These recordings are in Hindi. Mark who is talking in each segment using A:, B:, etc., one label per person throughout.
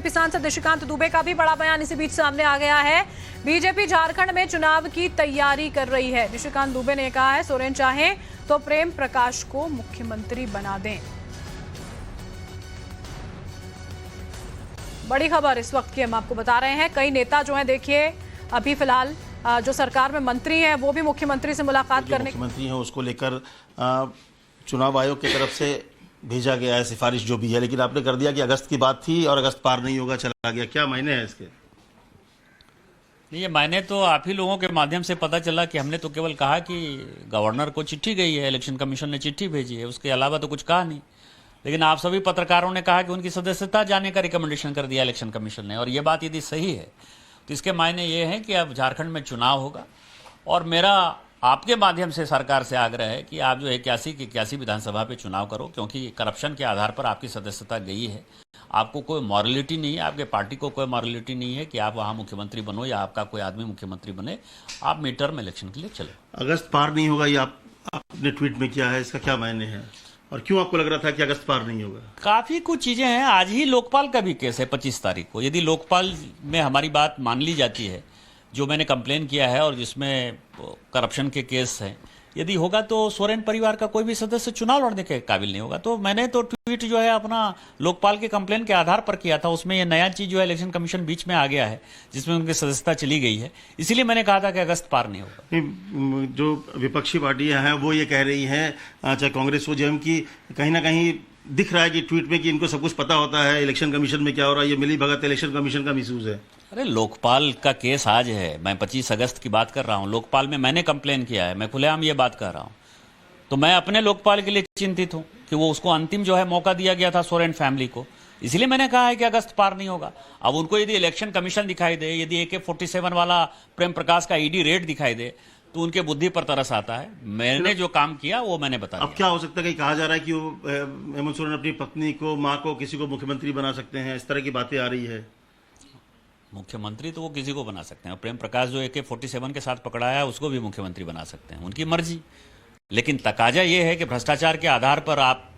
A: सांसद निशिकांत दुबे का भी बड़ा बयान इसी बीच सामने आ गया है। बीजेपी झारखंड में चुनाव की तैयारी कर रही है। निशिकांत दुबे ने कहा है सोरेन चाहें तो प्रेम प्रकाश को मुख्यमंत्री बना दें। बड़ी खबर इस वक्त की हम आपको बता रहे हैं। कई नेता जो हैं देखिए अभी फिलहाल जो सरकार में मंत्री हैं वो भी मुख्यमंत्री से मुलाकात करने
B: मुख्यमंत्री हैं उसको लेकर चुनाव आयोग की तरफ से भेजा गया है सिफारिश जो भी है, लेकिन आपने कर दिया कि अगस्त की बात थी और अगस्त पार नहीं होगा, चला गया। क्या मायने हैं इसके?
C: ये मायने तो आप ही लोगों के माध्यम से पता चला कि हमने तो केवल कहा कि गवर्नर को चिट्ठी गई है, इलेक्शन कमीशन ने चिट्ठी भेजी है, उसके अलावा तो कुछ कहा नहीं। लेकिन आप सभी पत्रकारों ने कहा कि उनकी सदस्यता जाने का रिकमेंडेशन कर दिया इलेक्शन कमीशन ने, और ये बात यदि सही है तो इसके मायने ये हैं कि अब झारखंड में चुनाव होगा। और मेरा आपके माध्यम से सरकार से आग्रह है कि आप जो 81 की 81 विधानसभा पे चुनाव करो, क्योंकि करप्शन के आधार पर आपकी सदस्यता गई है। आपको कोई मॉरलिटी नहीं है, आपके पार्टी को कोई मॉरलिटी नहीं है कि आप वहाँ मुख्यमंत्री बनो या आपका कोई आदमी मुख्यमंत्री बने। आप मिड टर्म इलेक्शन के लिए चलो।
B: अगस्त पार नहीं होगा, ये आपने ट्वीट में किया है, इसका क्या मायने हैं और क्यों आपको लग रहा था कि अगस्त पार नहीं होगा?
C: काफ़ी कुछ चीज़ें हैं। आज ही लोकपाल का भी केस है 25 तारीख को। यदि लोकपाल में हमारी बात मान ली जाती है, जो मैंने कंप्लेन किया है और जिसमें करप्शन के केस हैं, यदि होगा तो सोरेन परिवार का कोई भी सदस्य चुनाव लड़ने के काबिल नहीं होगा। तो मैंने तो ट्वीट जो है अपना लोकपाल के कंप्लेन के आधार पर किया था। उसमें ये नया चीज़ जो है इलेक्शन कमीशन बीच में आ गया है जिसमें उनकी सदस्यता चली गई है, इसीलिए मैंने कहा था कि अगस्त पार नहीं होगा।
B: जो विपक्षी पार्टियां हैं वो ये कह रही हैं, चाहे कांग्रेस हो जेएम की, कहीं ना कहीं दिख रहा है कि ट्वीट में कि इनको सब कुछ पता होता है इलेक्शन कमीशन में क्या हो रहा है, ये मिली भगत इलेक्शन कमीशन का मिसयूज है।
C: अरे लोकपाल का केस आज है, मैं 25 अगस्त की बात कर रहा हूँ। लोकपाल में मैंने कंप्लेन किया है, मैं खुलेआम ये बात कर रहा हूँ। तो मैं अपने लोकपाल के लिए चिंतित हूँ कि वो उसको अंतिम जो है मौका दिया गया था सोरेन फैमिली को, इसलिए मैंने कहा है कि अगस्त पार नहीं होगा। अब उनको यदि इलेक्शन कमीशन दिखाई दे, यदि AK-47 वाला प्रेम प्रकाश का ईडी रेड दिखाई दे तो उनके बुद्धि पर तरस आता है। मैंने जो काम किया वो मैंने बताया।
B: अब क्या हो सकता है कि कहा जा रहा है कि वो हेमंत सोरेन अपनी पत्नी को, माँ को, किसी को मुख्यमंत्री बना सकते हैं, इस तरह की बातें आ रही है।
C: मुख्यमंत्री तो वो किसी को बना सकते हैं। प्रेम प्रकाश जो AK-47 के साथ पकड़ा है उसको भी मुख्यमंत्री बना सकते हैं, उनकी मर्जी। लेकिन तकाजा ये है कि भ्रष्टाचार के आधार पर आप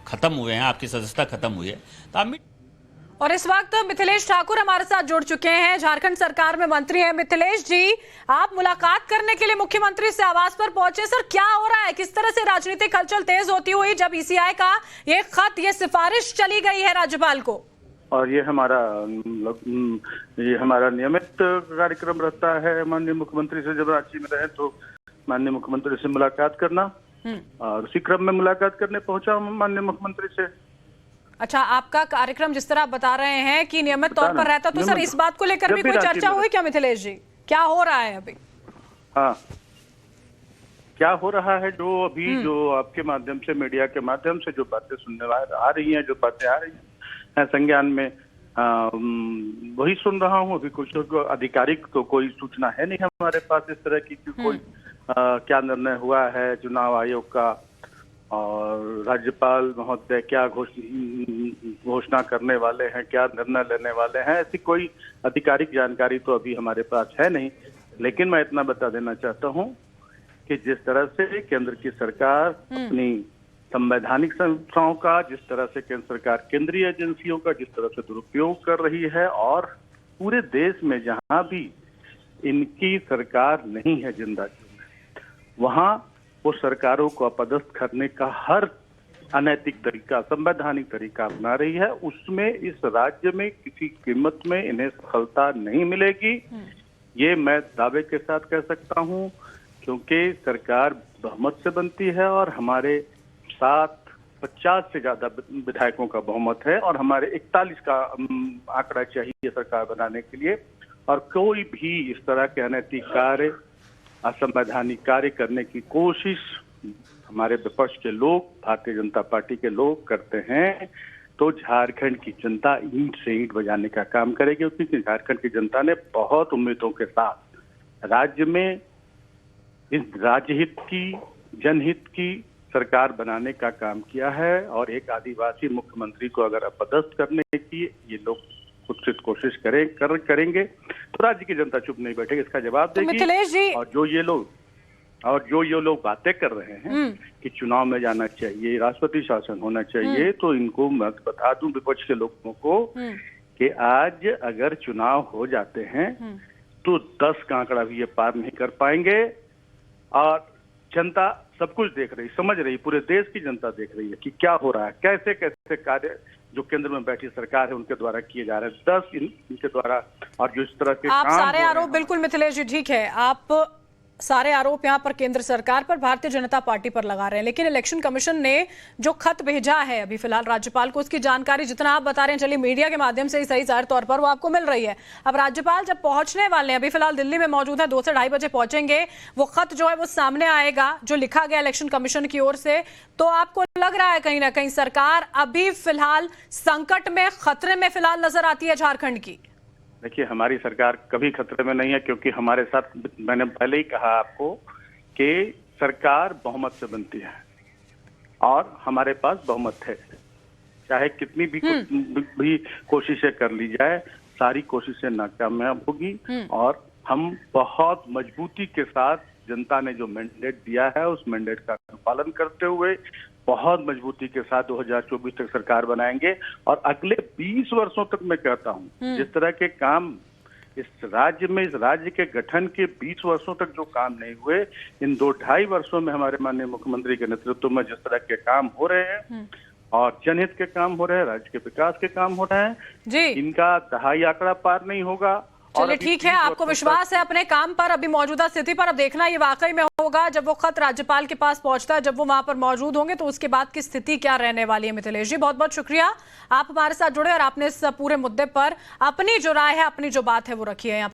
C: खत्म हुए हैं, आपकी सदस्यता खत्म हुई है, तो आप।
A: और इस वक्त मिथिलेश ठाकुर हमारे साथ जुड़ चुके हैं, झारखंड सरकार में मंत्री हैं। मिथिलेश जी, आप मुलाकात करने के लिए मुख्यमंत्री से आवास पर पहुंचे। सर, क्या हो रहा है? किस तरह से राजनीतिक हलचल तेज होती हुई जब ECI का ये खत, ये सिफारिश चली गई है राज्यपाल को?
D: और ये हमारा नियमित कार्यक्रम रहता है माननीय मुख्यमंत्री से, जब रांची में रहे तो माननीय मुख्यमंत्री से मुलाकात करना, और उसी क्रम में मुलाकात करने पहुंचा माननीय मुख्यमंत्री से।
A: अच्छा, आपका कार्यक्रम जिस तरह आप बता रहे हैं कि नियमित तौर पर रहता, तो सर इस बात को लेकर भी कोई चर्चा हुई क्या मिथिलेश जी? क्या हो रहा है अभी?
D: हाँ, क्या हो रहा है जो अभी जो आपके माध्यम से, मीडिया के माध्यम से जो बातें सुनने आ रही हैं, जो बातें आ रही हैं संज्ञान में, वही सुन रहा हूँ। अभी कुछ आधिकारिक तो कोई सूचना है नहीं हमारे पास इस तरह की कि कोई क्या निर्णय हुआ है चुनाव आयोग का, और राज्यपाल महोदय क्या घोषणा करने वाले हैं, क्या निर्णय लेने वाले हैं, ऐसी कोई आधिकारिक जानकारी तो अभी हमारे पास है नहीं। लेकिन मैं इतना बता देना चाहता हूं कि जिस तरह से केंद्र की सरकार अपनी संवैधानिक संस्थाओं का, जिस तरह से केंद्र सरकार केंद्रीय एजेंसियों का जिस तरह से दुरुपयोग कर रही है, और पूरे देश में जहां भी इनकी सरकार नहीं है जिंदा, वहां वो सरकारों को अपदस्थ करने का हर अनैतिक तरीका, संवैधानिक तरीका अपना रही है। उसमें इस राज्य में किसी कीमत में इन्हें सफलता नहीं मिलेगी, ये मैं दावे के साथ कह सकता हूं, क्योंकि सरकार बहुमत से बनती है और हमारे 50 से ज्यादा विधायकों का बहुमत है, और हमारे 41 का आंकड़ा चाहिए सरकार बनाने के लिए। और कोई भी इस तरह के अनैतिक कार्य, असंवैधानिक कार्य करने की कोशिश हमारे विपक्ष के लोग, भारतीय जनता पार्टी के लोग करते हैं, तो झारखंड की जनता ईंट से ईंट बजाने का काम करेगी, क्योंकि झारखंड की जनता ने बहुत उम्मीदों के साथ राज्य में इस राज्यहित की, जनहित की सरकार बनाने का काम किया है। और एक आदिवासी मुख्यमंत्री को अगर अपदस्थ करने की ये लोग कुछ कोशिश करेंगे तो राज्य की जनता चुप नहीं बैठेगी, इसका जवाब देगी।
A: मिथिलेश जी,
D: और जो ये लोग बातें कर रहे हैं कि चुनाव में जाना चाहिए, राष्ट्रपति शासन होना चाहिए, तो इनको मैं बता दूं विपक्ष के लोगों को कि आज अगर चुनाव हो जाते हैं तो 10 का आंकड़ा भी ये पार नहीं कर पाएंगे। और जनता सब कुछ देख रही, समझ रही, पूरे देश की जनता देख रही है कि क्या हो रहा है, कैसे कैसे कार्य जो केंद्र में बैठी सरकार है उनके द्वारा किए जा रहे हैं, 10 इनके द्वारा। और जो इस तरह के
A: आप
D: काम
A: सारे
D: हो रहे
A: आरोप
D: हैं,
A: बिल्कुल मिथिलेश जी ठीक है, आप सारे आरोप यहाँ पर केंद्र सरकार पर, भारतीय जनता पार्टी पर लगा रहे हैं, लेकिन इलेक्शन कमीशन ने जो खत भेजा है अभी फिलहाल राज्यपाल को, उसकी जानकारी जितना आप बता रहे हैं, चलिए मीडिया के माध्यम से ही सही जाहिर तौर पर वो आपको मिल रही है। अब राज्यपाल जब पहुंचने वाले हैं, अभी फिलहाल दिल्ली में मौजूद है, 2 से 2:30 बजे पहुंचेंगे, वो खत जो है वो सामने आएगा जो लिखा गया इलेक्शन कमीशन की ओर से। तो आपको लग रहा है कहीं ना कहीं सरकार अभी फिलहाल संकट में, खतरे में फिलहाल नजर आती है झारखंड की?
D: देखिए, हमारी सरकार कभी खतरे में नहीं है, क्योंकि हमारे साथ, मैंने पहले ही कहा आपको कि सरकार बहुमत से बनती है और हमारे पास बहुमत है। चाहे कितनी भी कोशिशें कर ली जाए, सारी कोशिशें नाकामयाब होगी। और हम बहुत मजबूती के साथ, जनता ने जो मैंडेट दिया है उस मैंडेट का पालन करते हुए बहुत मजबूती के साथ 2024 तक सरकार बनाएंगे। और अगले 20 वर्षों तक, मैं कहता हूं, जिस तरह के काम इस राज्य में, इस राज्य के गठन के 20 वर्षों तक जो काम नहीं हुए, इन 2-2.5 वर्षों में हमारे माननीय मुख्यमंत्री के नेतृत्व में जिस तरह के काम हो रहे हैं और जनहित के काम हो रहे हैं, राज्य के विकास के काम हो रहे हैं
A: जी,
D: इनका 2.5 आंकड़ा पार नहीं होगा।
A: चलिए ठीक है, आपको विश्वास है अपने काम पर, अभी मौजूदा स्थिति पर। अब देखना ये वाकई में होगा जब वो खत राज्यपाल के पास पहुंचता है, जब वो वहां पर मौजूद होंगे, तो उसके बाद की स्थिति क्या रहने वाली है। मिथिलेश जी, बहुत बहुत शुक्रिया, आप हमारे साथ जुड़े और आपने इस पूरे मुद्दे पर अपनी जो राय है, अपनी जो बात है वो रखी है यहाँ।